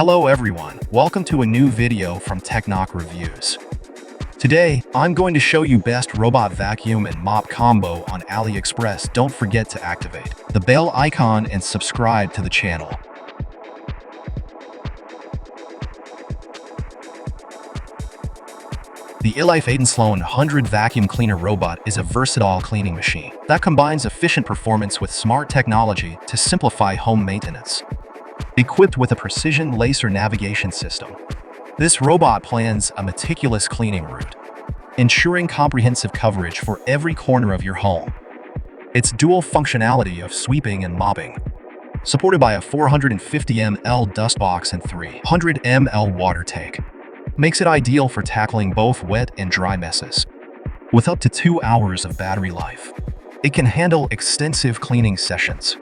Hello everyone, welcome to a new video from Technoc Reviews. Today, I'm going to show you best robot vacuum and mop combo on Aliexpress. Don't forget to activate the bell icon and subscribe to the channel. The ILIFE A10s L100 Vacuum Cleaner Robot is a versatile cleaning machine that combines efficient performance with smart technology to simplify home maintenance. Equipped with a precision laser navigation system, this robot plans a meticulous cleaning route, ensuring comprehensive coverage for every corner of your home. Its dual functionality of sweeping and mopping, supported by a 450 ml dust box and 300 ml water tank, makes it ideal for tackling both wet and dry messes. With up to 2 hours of battery life, it can handle extensive cleaning sessions,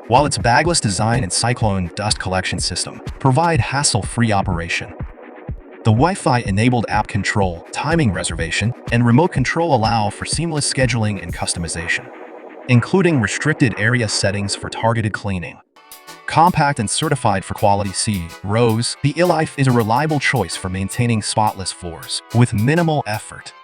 while its bagless design and cyclone dust collection system provide hassle-free operation. The Wi-Fi-enabled app control, timing reservation, and remote control allow for seamless scheduling and customization, including restricted area settings for targeted cleaning. Compact and certified for quality C-ROSE, the ILIFE is a reliable choice for maintaining spotless floors with minimal effort.